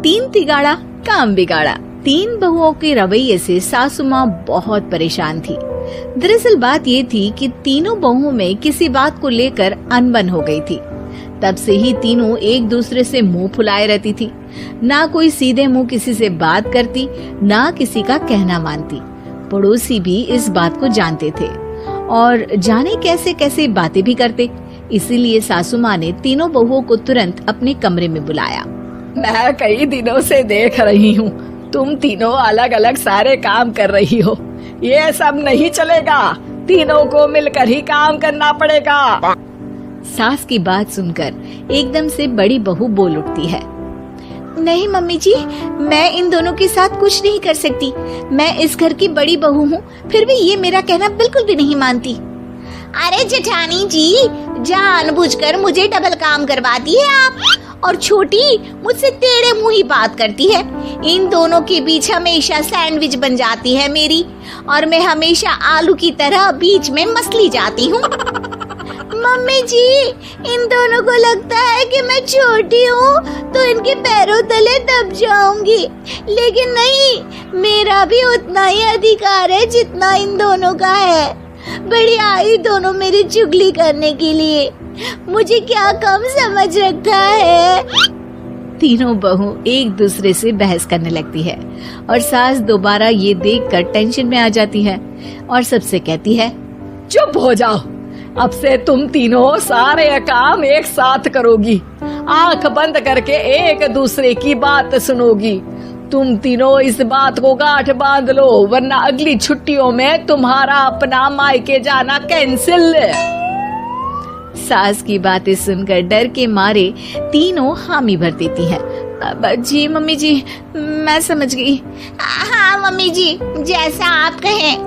तीन तिगाड़ा काम बिगाड़ा। तीन बहुओं के रवैये से सासू माँ बहुत परेशान थी। दरअसल बात ये थी कि तीनों बहुओं में किसी बात को लेकर अनबन हो गई थी। तब से ही तीनों एक दूसरे से मुंह फुलाए रहती थी। ना कोई सीधे मुंह किसी से बात करती, ना किसी का कहना मानती। पड़ोसी भी इस बात को जानते थे और जाने कैसे कैसे बातें भी करते। इसीलिए सासू माँ ने तीनों बहुओं को तुरंत अपने कमरे में बुलाया। मैं कई दिनों से देख रही हूँ, तुम तीनों अलग अलग सारे काम कर रही हो। ये सब नहीं चलेगा, तीनों को मिलकर ही काम करना पड़ेगा। सास की बात सुनकर एकदम से बड़ी बहू बोल उठती है। नहीं मम्मी जी, मैं इन दोनों के साथ कुछ नहीं कर सकती। मैं इस घर की बड़ी बहू हूँ, फिर भी ये मेरा कहना बिल्कुल भी नहीं मानती। अरे जेठानी जी, जानबूझकर मुझे डबल काम करवाती है आप। और छोटी मुझसे टेढ़े मुंह ही बात करती है। इन दोनों के बीच हमेशा सैंडविच बन जाती है मेरी, और मैं हमेशा आलू की तरह बीच में मसली जाती हूँ। मम्मी जी, इन दोनों को लगता है कि मैं छोटी हूँ तो इनके पैरों तले दब जाऊंगी, लेकिन नहीं, मेरा भी उतना ही अधिकार है जितना इन दोनों का है। बड़ी आई दोनों मेरी चुगली करने के लिए, मुझे क्या कम समझ रखा है। तीनों बहू एक दूसरे से बहस करने लगती है और सास दोबारा ये देखकर टेंशन में आ जाती है और सबसे कहती है, चुप हो जाओ, अब से तुम तीनों सारे काम एक साथ करोगी। आंख बंद करके एक दूसरे की बात सुनोगी। तुम तीनों इस बात को गांठ बांध लो, वरना अगली छुट्टियों में तुम्हारा अपना मायके जाना कैंसिल। सास की बातें सुनकर डर के मारे तीनों हामी भर देती हैं। जी मम्मी जी, मैं समझ गई। हाँ मम्मी जी, जैसा आप कहें।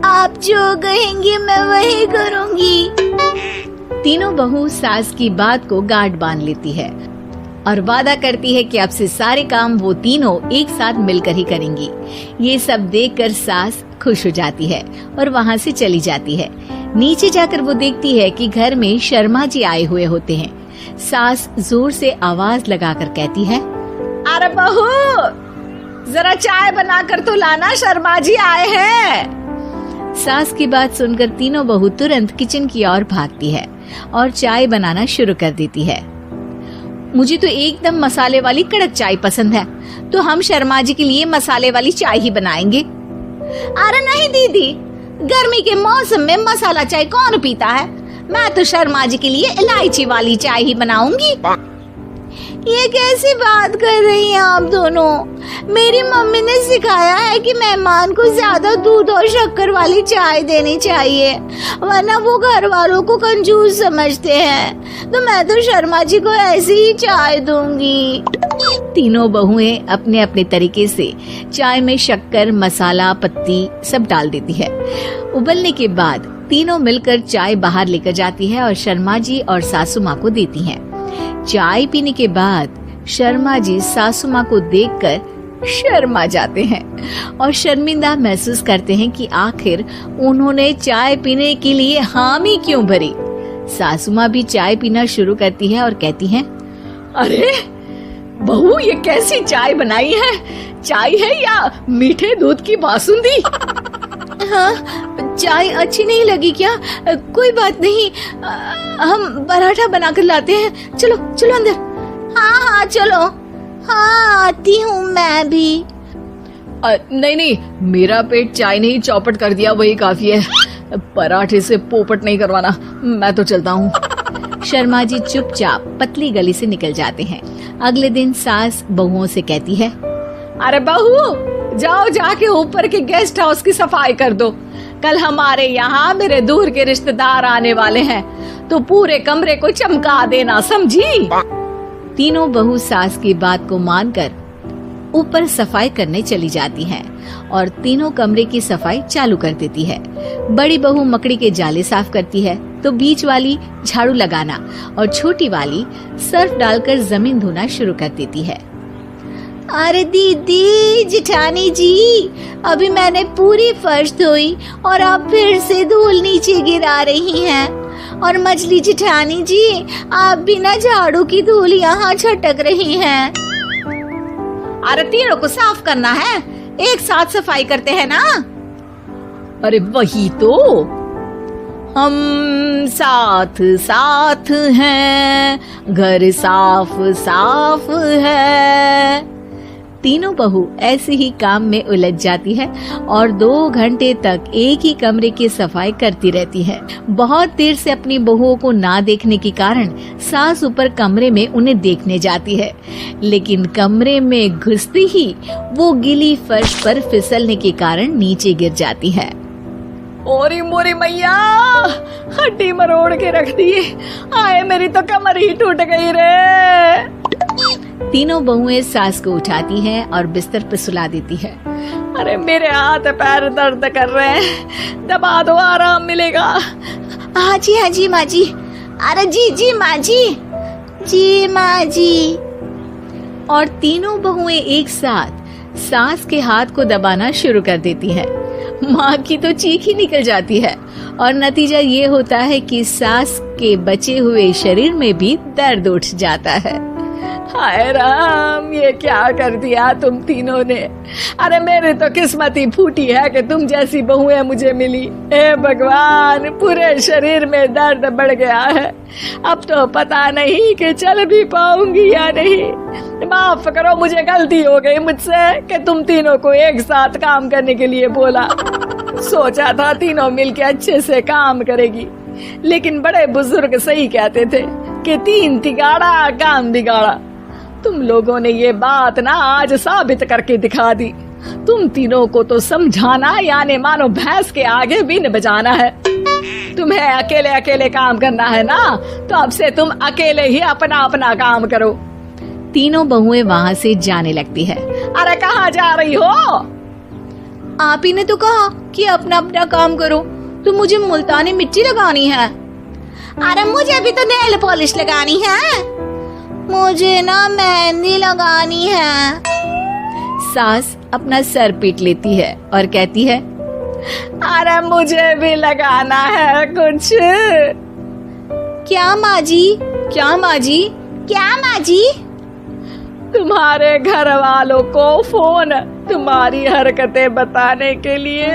आप जो कहेंगी मैं वही करूंगी। तीनों बहू सास की बात को गांठ बांध लेती है और वादा करती है कि अब से सारे काम वो तीनों एक साथ मिलकर ही करेंगी। ये सब देखकर सास खुश हो जाती है और वहाँ से चली जाती है। नीचे जाकर वो देखती है कि घर में शर्मा जी आए हुए होते हैं। सास जोर से आवाज लगाकर कहती है, अरे बहू, जरा चाय बनाकर तो लाना, शर्मा जी आए हैं। सास की बात सुनकर तीनों बहू तुरंत किचन की ओर भागती है और चाय बनाना शुरू कर देती है। मुझे तो एकदम मसाले वाली कड़क चाय पसंद है, तो हम शर्मा जी के लिए मसाले वाली चाय ही बनाएंगे। अरे नहीं दीदी, गर्मी के मौसम में मसाला चाय कौन पीता है? मैं तो शर्मा जी के लिए इलायची वाली चाय ही बनाऊंगी। ये कैसी बात कर रही हैं आप दोनों? मेरी मम्मी ने सिखाया है कि मेहमान को ज्यादा दूध और शक्कर वाली चाय देनी चाहिए, वरना वो घर वालों को कंजूस समझते हैं। तो मैं तो शर्मा जी को ऐसी ही चाय दूंगी। तीनों बहुएं अपने अपने तरीके से चाय में शक्कर, मसाला, पत्ती सब डाल देती है। उबलने के बाद तीनों मिलकर चाय बाहर लेकर जाती है और शर्मा जी और सासू माँ को देती हैं। चाय पीने के बाद शर्मा जी सासू माँ को देखकर शर्मा जाते हैं और शर्मिंदा महसूस करते हैं कि आखिर उन्होंने चाय पीने के लिए हामी क्यों भरी। सासू माँ भी चाय पीना शुरू करती है और कहती हैं, अरे बहू, ये कैसी चाय बनाई है? चाय है या मीठे दूध की बासुंदी? हाँ, चाय अच्छी नहीं लगी क्या? कोई बात नहीं, हम पराठा बनाकर लाते हैं। चलो चलो अंदर। हाँ हाँ चलो, हाँ आती हूँ मैं भी। नहीं नहीं, मेरा पेट चाय ने ही चौपट कर दिया, वही काफी है। पराठे से पोपट नहीं करवाना, मैं तो चलता हूँ। शर्मा जी चुपचाप पतली गली से निकल जाते हैं। अगले दिन सास बहुओं से कहती है, अरे बहू, जाओ जाके ऊपर के गेस्ट हाउस की सफाई कर दो। कल हमारे यहाँ मेरे दूर के रिश्तेदार आने वाले हैं, तो पूरे कमरे को चमका देना, समझी? तीनों बहू सास की बात को मानकर ऊपर सफाई करने चली जाती हैं और तीनों कमरे की सफाई चालू कर देती है। बड़ी बहू मकड़ी के जाले साफ करती है, तो बीच वाली झाड़ू लगाना और छोटी वाली सर्फ डालकर जमीन धोना शुरू कर देती है। अरे दीदी, जेठानी जी, अभी मैंने पूरी फर्श धोई और आप फिर से धूल नीचे गिरा रही हैं। और मछली जेठानी जी, आप बिना झाड़ू की धूल यहाँ छटक रही हैं। अरे तीनों को साफ करना है, एक साथ सफाई करते हैं ना। अरे वही तो, हम साथ साथ हैं, घर साफ साफ है। तीनों बहू ऐसे ही काम में उलझ जाती है और 2 घंटे तक एक ही कमरे की सफाई करती रहती है। बहुत देर से अपनी बहुओं को ना देखने के कारण सास ऊपर कमरे में उन्हें देखने जाती है, लेकिन कमरे में घुसते ही वो गीली फर्श पर फिसलने के कारण नीचे गिर जाती है। ओरी मोरी मैया, हड्डी मरोड़ के रख दी। आए मेरी तो कमर ही टूट गई रे। तीनों बहुएं सास को उठाती हैं और बिस्तर पर सुला देती है। अरे मेरे हाथ पैर दर्द कर रहे हैं, दबा दो, आराम मिलेगा। हाँ जी माँ जी। अरे जी माँ जी, जी माँ जी। और तीनों बहुएं एक साथ सास के हाथ को दबाना शुरू कर देती है। माँ की तो चीख ही निकल जाती है और नतीजा ये होता है कि सास के बचे हुए शरीर में भी दर्द उठ जाता है। हाय राम, ये क्या कर दिया तुम तीनों ने। अरे मेरी तो किस्मत ही फूटी है कि तुम जैसी बहुएं मुझे मिली। हे भगवान, पूरे शरीर में दर्द बढ़ गया है। अब तो पता नहीं कि चल भी पाऊंगी या नहीं। माफ करो, मुझे गलती हो गई मुझसे कि तुम तीनों को एक साथ काम करने के लिए बोला। सोचा था तीनों मिलके अच्छे से काम करेगी, लेकिन बड़े बुजुर्ग सही कहते थे कि 3 तिगाड़ा काम बिगाड़ा। तुम लोगों ने ये बात ना आज साबित करके दिखा दी। तुम तीनों को तो समझाना यानी मानो भैंस के आगे बीन बजाना है। तुम्हें अकेले अकेले काम करना है ना, तो अब से तुम अकेले ही अपना अपना काम करो। तीनों बहुएं वहाँ से जाने लगती है। अरे कहाँ जा रही हो? आप ही ने तो कहा कि अपना अपना काम करो, तो मुझे मुल्तानी मिट्टी लगानी है। अरे मुझे भी तो नेल पॉलिश लगानी है, मुझे ना मेहंदी लगानी है। सास अपना सर पीट लेती है और कहती है, अरे मुझे भी लगाना है कुछ। क्या माँ जी? क्या माँ जी? क्या माँ जी? तुम्हारे घर वालों को फोन तुम्हारी हरकतें बताने के लिए।